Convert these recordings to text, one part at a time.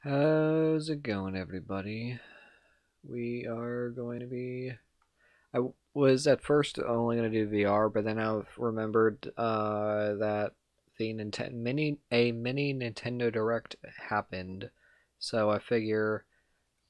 How's it going, everybody? We are going to be. Was at first only going to do VR, but then I remembered that the mini Nintendo Direct happened, so I figure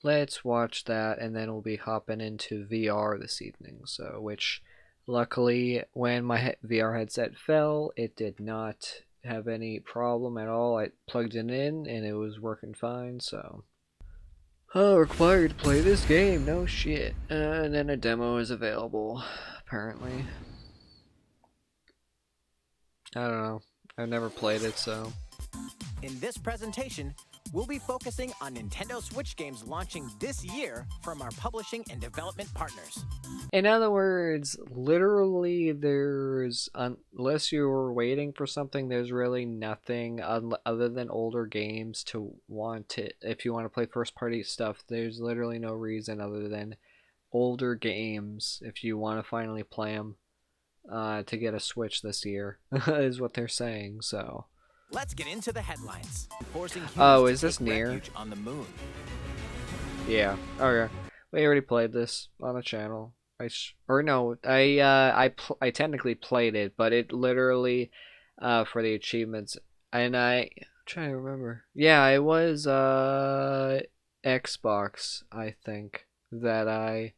let's watch that, and then we'll be hopping into VR this evening. So, which luckily, when my VR headset fell, it did not have any problem at all. I plugged it in, and it was working fine. So. Oh, required to play this game, no shit. And then a demo is available, apparently. I don't know. I've never played it, so. In this presentation, we'll be focusing on Nintendo Switch games launching this year from our publishing and development partners. In other words, literally unless you're waiting for something, there's really nothing other than older games to want it. If you want to play first party stuff, there's literally no reason other than older games if you want to finally play them to get a Switch this year, is what they're saying, so. Let's get into the headlines. Oh, is this near? On the moon. Yeah. Okay. We already played this on the channel. I technically played it, but it literally for the achievements, and I'm trying to remember. Yeah, it was Xbox, I think, that it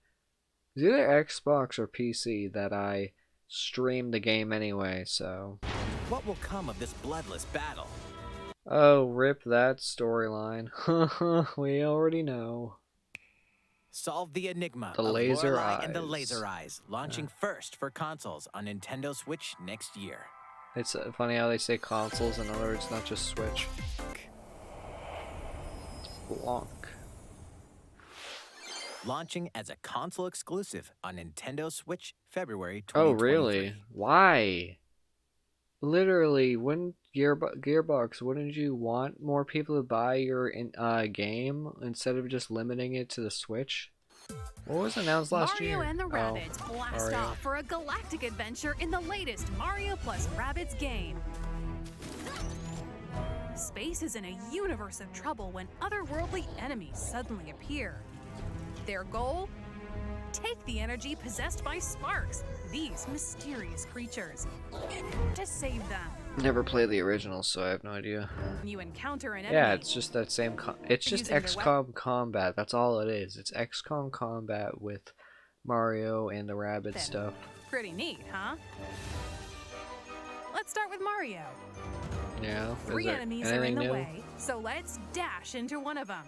was either Xbox or PC that I streamed the game anyway, so. What will come of this bloodless battle? Oh, rip that storyline. We already know. Solve the enigma The of laser Lorelei eyes. and the Laser Eyes, launching first for consoles on Nintendo Switch next year. It's funny how they say consoles, in other words, not just Switch. Blanc. Launching as a console exclusive on Nintendo Switch February 2023. Oh, really? Why? Literally, wouldn't Gearbox, wouldn't you want more people to buy your game instead of just limiting it to the Switch? What was announced last year? Mario and the Rabbids blast off for a galactic adventure in the latest Mario plus Rabbids game. Space is in a universe of trouble when otherworldly enemies suddenly appear. Their goal? Take the energy possessed by Sparks, these mysterious creatures, to save them. Never played the original, so I have no idea. You encounter an enemy. Yeah, it's just that same. It's just XCOM combat. That's all it is. It's XCOM combat with Mario and the Rabbids stuff. Pretty neat, huh? Let's start with Mario. Yeah. 3 enemies are in the way, so let's dash into one of them.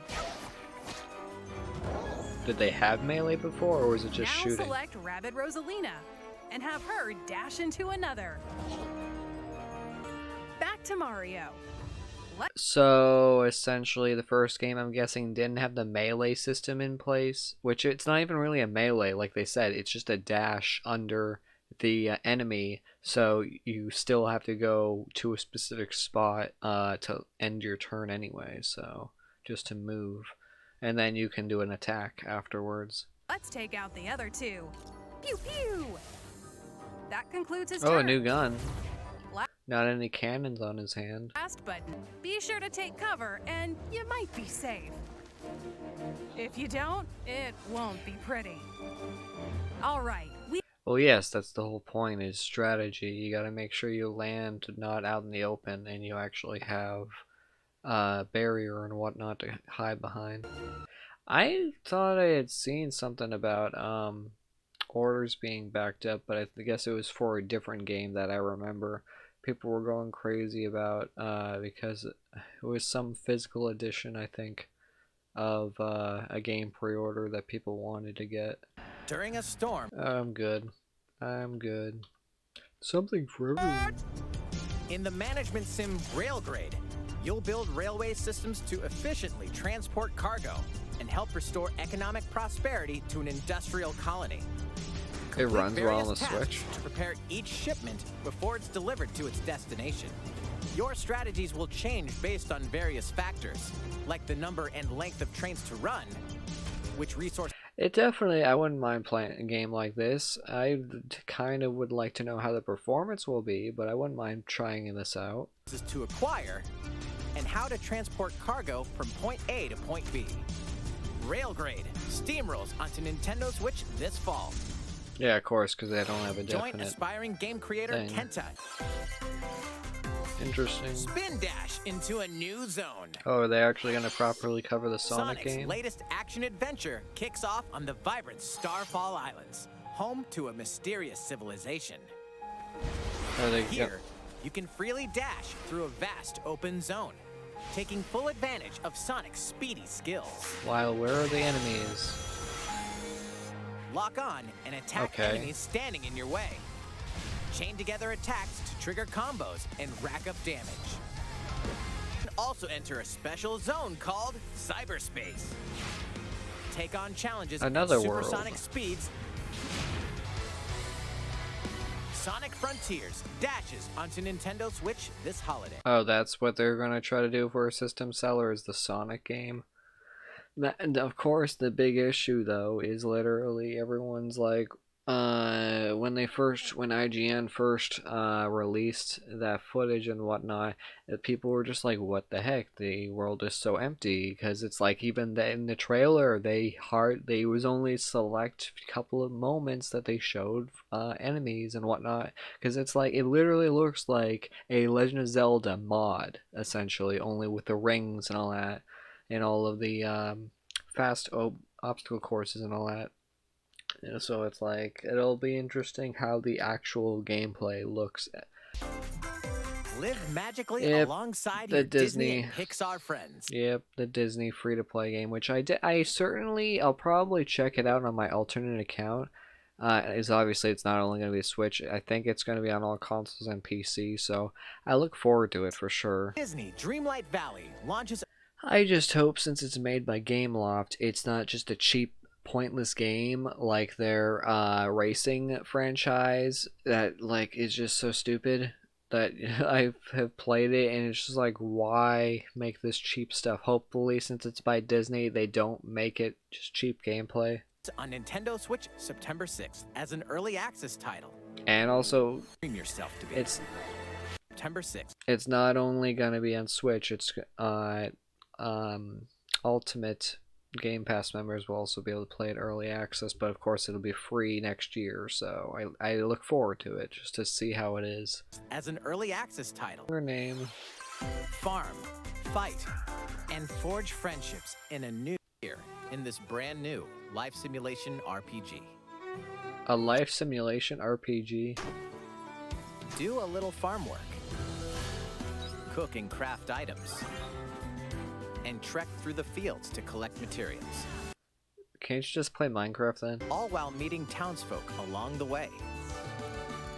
Did they have melee before, or was it just shooting? Now select Rabbid Rosalina and have her dash into another. Back to Mario. So essentially the first game, I'm guessing, didn't have the melee system in place, which it's not even really a melee, like they said. It's just a dash under the enemy, so you still have to go to a specific spot to end your turn anyway, so just to move. And then you can do an attack afterwards. Let's take out the other 2. Pew pew! That concludes his turn. Oh, a new gun. Not any cannons on his hand. Last button. Be sure to take cover and you might be safe. If you don't, it won't be pretty. Alright, Well, yes, that's the whole point, is strategy. You gotta make sure you land not out in the open and you actually have barrier and whatnot to hide behind. I thought I had seen something about orders being backed up, but I guess it was for a different game that I remember people were going crazy about because it was some physical edition, I think, of a game pre-order that people wanted to get. During a storm. I'm good. Something for everyone. In the management sim Railgrade, you'll build railway systems to efficiently transport cargo and help restore economic prosperity to an industrial colony. It runs well on the Switch. To prepare each shipment before it's delivered to its destination. Your strategies will change based on various factors, like the number and length of trains to run, which resource. It definitely, I wouldn't mind playing a game like this. I kind of would like to know how the performance will be, but I wouldn't mind trying this out. To acquire, and how to transport cargo from point A to point B. Railgrade steamrolls onto Nintendo Switch this fall. Yeah, of course, because they don't have a Join definite aspiring game creator thing. Kenta. Interesting. Spin dash into a new zone. Oh, are they actually going to properly cover the Sonic Sonic's game? latest action adventure kicks off on the vibrant Starfall Islands, home to a mysterious civilization. Are they, Here, you can freely dash through a vast open zone, taking full advantage of Sonic's speedy skills. While where are the enemies? Lock on and attack Okay. enemies standing in your way. Chain together attacks to trigger combos and rack up damage. You can also enter a special zone called cyberspace. Take on challenges Another at world. supersonic speeds. Sonic Frontiers dashes onto Nintendo Switch this holiday. Oh, that's what they're going to try to do for a system seller, is the Sonic game. And of course, the big issue, though, is literally everyone's like, when IGN first released that footage and whatnot, people were just like, what the heck, the world is so empty, because it's like, even in the trailer, they was only select couple of moments that they showed enemies and whatnot, because it's like, it literally looks like a Legend of Zelda mod, essentially, only with the rings and all that, and all of the fast obstacle courses and all that. So it's like, it'll be interesting how the actual gameplay looks. Live magically Yep, alongside the your Disney Disney and Pixar friends. Yep, the Disney free-to-play game, which I'll probably check it out on my alternate account. Is obviously it's not only going to be a Switch. I think it's going to be on all consoles and PC, so I look forward to it for sure. Disney Dreamlight Valley launches. I just hope, since it's made by Gameloft, it's not just a cheap, pointless game like their racing franchise that like is just so stupid that I have played it and it's just like, why make this cheap stuff? Hopefully, since it's by Disney, they don't make it just cheap gameplay. On Nintendo Switch September 6th as an early access title. And also, Dream yourself to be. it's September 6th. it's not only gonna be on Switch. It's Ultimate Game Pass members will also be able to play it early access, but of course it'll be free next year, so I look forward to it just to see how it is. As an early access title. Her name. Farm, fight, and forge friendships in a new year in this brand new life simulation RPG. A life simulation RPG. Do a little farm work. Cook and craft items. And trek through the fields to collect materials. Can't you just play Minecraft then? All while meeting townsfolk along the way.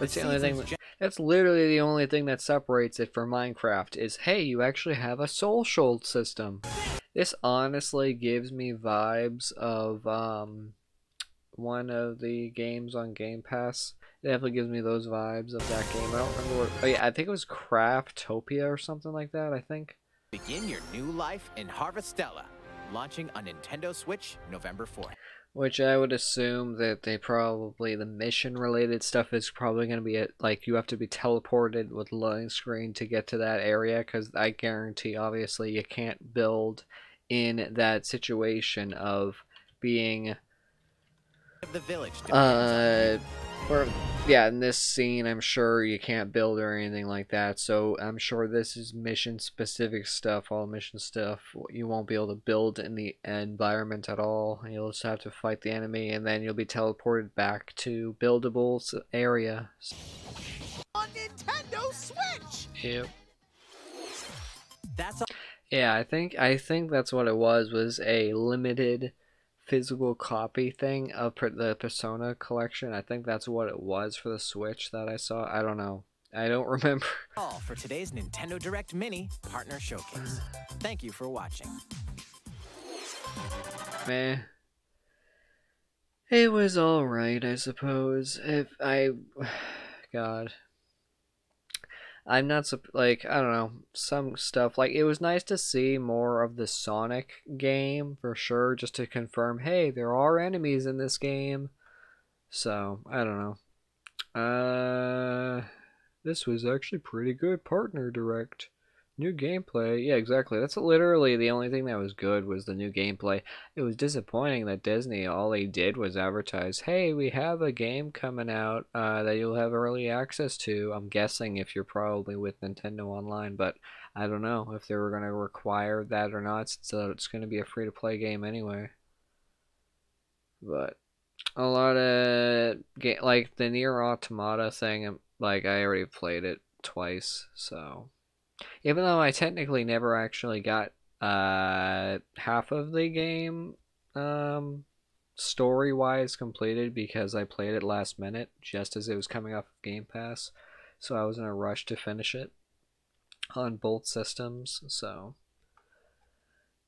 That's the only thing. That's literally the only thing that separates it from Minecraft is, hey, you actually have a social system. This honestly gives me vibes of one of the games on Game Pass. It definitely gives me those vibes of that game. I don't remember what. Oh yeah, I think it was Craftopia or something like that. I think. Begin your new life in Harvestella, launching on Nintendo Switch November 4th. Which I would assume that the mission related stuff is probably going to be like you have to be teleported with loading screen to get to that area, because I guarantee obviously you can't build in that situation of being The village. in this scene, I'm sure you can't build or anything like that, so I'm sure this is mission specific stuff. All mission stuff, you won't be able to build in the environment at all. You'll just have to fight the enemy, and then you'll be teleported back to buildable area. On Nintendo Switch. Yep. That's all. Yeah, I think that's what it was a limited physical copy thing of the Persona collection. I think that's what it was for the Switch that I saw. I don't know. I don't remember. All for today's Nintendo Direct Mini Partner Showcase. Thank you for watching. Meh. It was alright, I suppose. God. I'm not, like, I don't know, some stuff, like, it was nice to see more of the Sonic game, for sure, just to confirm, hey, there are enemies in this game. So, I don't know. This was actually pretty good Partner Direct. New gameplay, yeah, exactly. That's literally the only thing that was good was the new gameplay. It was disappointing that Disney, all they did was advertise, hey, we have a game coming out that you'll have early access to. I'm guessing if you're probably with Nintendo Online, but I don't know if they were going to require that or not, since it's going to be a free-to-play game anyway. But a lot of like the Nier Automata thing, like I already played it twice, so even though I technically never actually got half of the game story wise completed because I played it last minute just as it was coming off of Game Pass, so I was in a rush to finish it on both systems. So,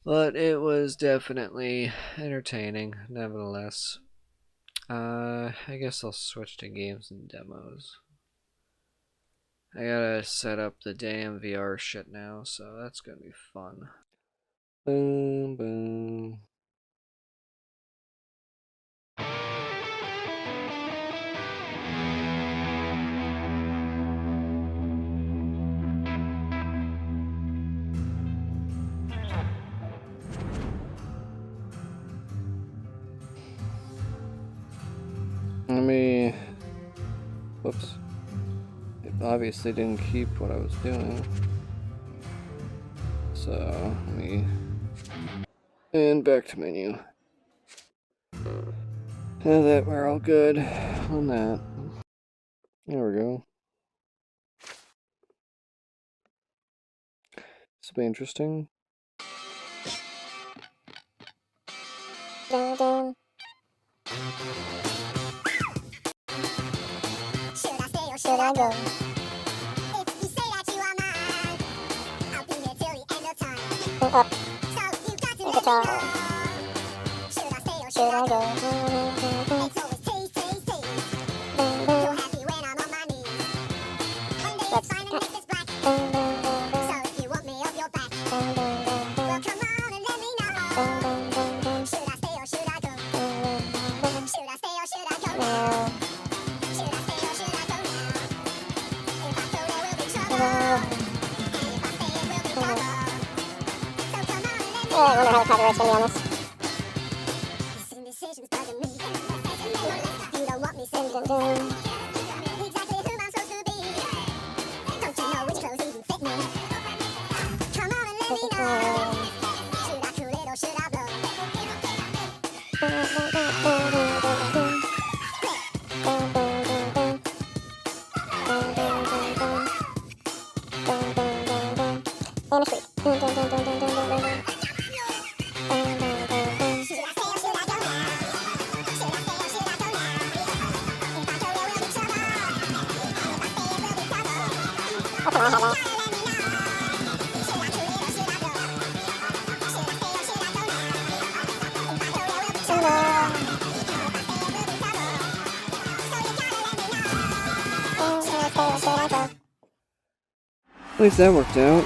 but it was definitely entertaining nevertheless. I guess I'll switch to games and demos. I gotta set up the damn VR shit now, so that's gonna be fun. Boom, boom. Let me... Whoops. It obviously didn't keep what I was doing. So, let me... And back to menu. Now that we're all good on that. There we go. This will be interesting. Dun, dun. Should I go? If you say that you are mine, I'll be here till the end of time. Up. So you got to make me know. Should I stay or should I go? It's always taste, taste, taste. You're happy when I'm on my knees. One day it's fine and next it's black. So if you want me off your back, well come on and let me know. Should I stay or should I go? Should I stay or should I go now? Should I stay or should I go now? If I go there will be trouble. And if I stay it will be trouble. So come on and let me know. I wonder how the copyright's gonna be on this. This indecision's bugging me. You don't want me saying exactly who I'm supposed to be. Don't you know which clothes even fit me? Come on and let me know. Should I cool it or should I blow? And a squeak. Should I stay or should I go now? Should I stay or should I go now? If I go there will be trouble. If I stay it will be trouble. Oh, come on, I have that. Should I cool it or should I blow? Should I stay or should I go now? If I go there will be trouble. At least that worked out.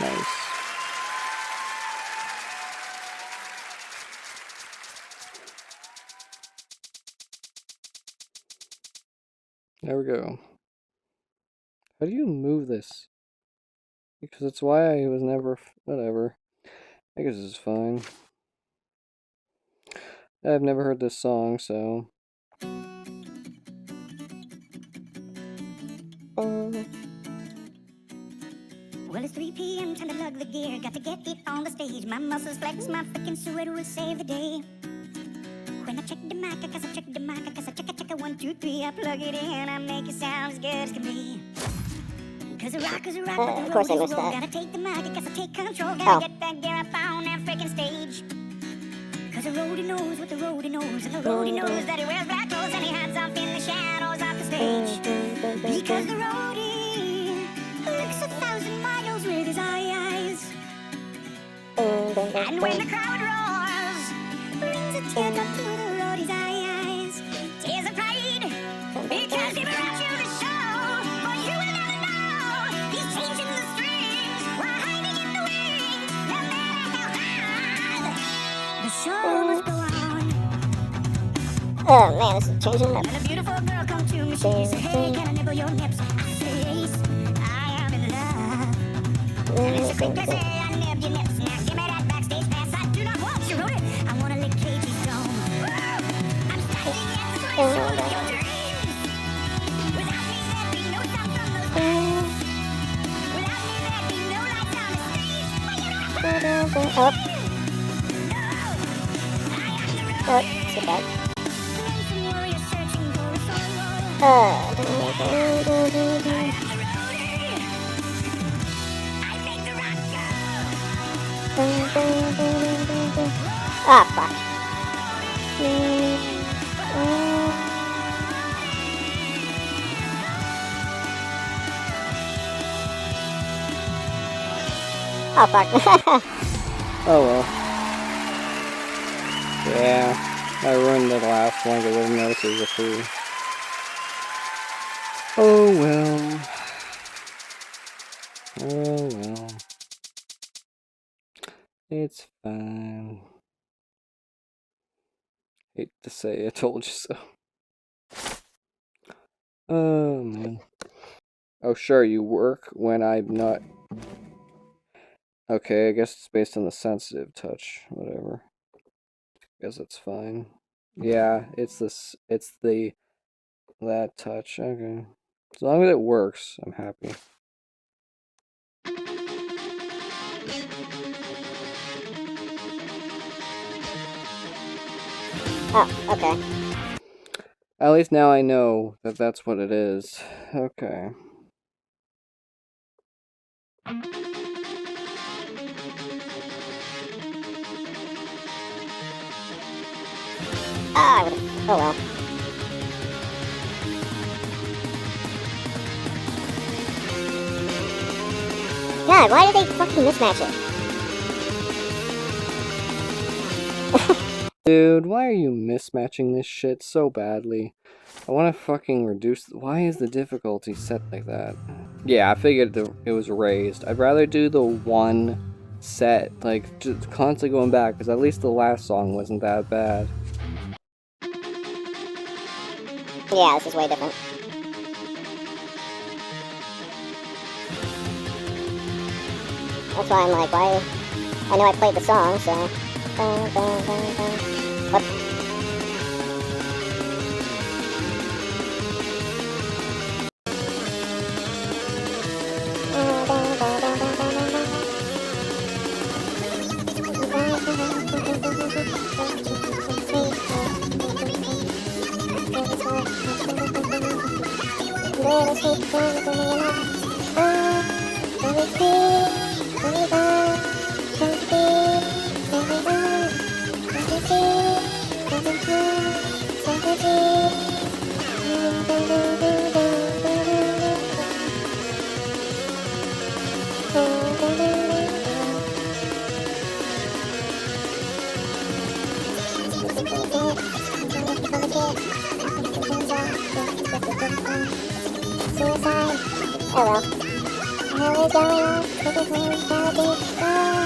Nice. There we go. How do you move this? Because it's why I was never... Whatever. I guess it's fine. I've never heard this song, so... Well, it's 3 p.m. time to lug the gear. Got to get it on the stage. My muscles flex, my freaking sweater will save the day. When I check the mic, I guess I check the mic, I guess I check it, 1, 2, 3. I plug it in, I make it sound as good as can be. Cause a rock, but the road is roll. Gotta take the mic, I guess I take control. Gotta get back there, I found that freaking stage. Cause the roadie knows what the roadie knows, and the roadie knows that he wears black clothes and he hides off in the shadows of the stage. Because the roadie looks 1,000 miles with his eyes. And when the crowd roars, brings a teardrop to the roadie's eyes. Tears of pride, because he brought you the show. But you will never know, he's changing the strings while hiding in the wings. No matter how hard, the show must go on. Oh man, this is changing up. When a beautiful girl comes to me, She said, hey, can I nibble your nips? I say, yes, I am in love. And it's a quick to say, I nibbed your nips. Now give me that backstage pass. I do not want, she wrote it. I want to lick Katie's dome. I'm standing at the threshold of your dreams. Without me, there'd be no sound from those dreams. Without me, there'd be no lights on the stage. But you know, Oh, too bad. Ah, fuck. Oh, fuck. Oh well. Yeah, I ruined the last one because I didn't notice it was a 3. Oh well. Oh well. It's fine. Hate to say I told you so. Oh man. Oh sure, you work when I'm not. Okay, I guess it's based on the sensitive touch. Whatever. Guess that's fine. Yeah, it's this. It's that touch. Okay. As long as it works, I'm happy. Oh, okay. At least now I know that that's what it is. Okay. Ah, I would've... Oh, well. God, why did they fucking mismatch it? Dude, why are you mismatching this shit so badly? I want to fucking reduce... Why is the difficulty set like that? Yeah, I figured it was raised. I'd rather do the one set, like, just constantly going back, because at least the last song wasn't that bad. Yeah, this is way different. That's why I'm like, why... I know I played the song, so... What? Oh well. Hell is going on, this is when we shall be strong.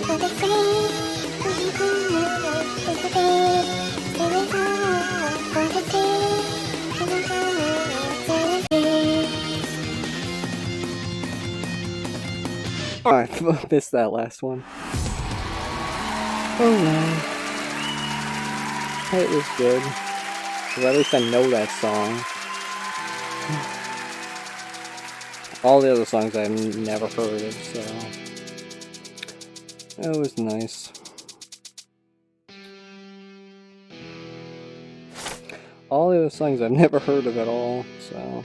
Let us see, let us go, let us see, let us go, let us see, let us see. Let us see. I missed that last one. Oh well. It was good. Well, at least I know that song. All the other songs I've never heard of, so... That was nice. All the other songs I've never heard of at all, so...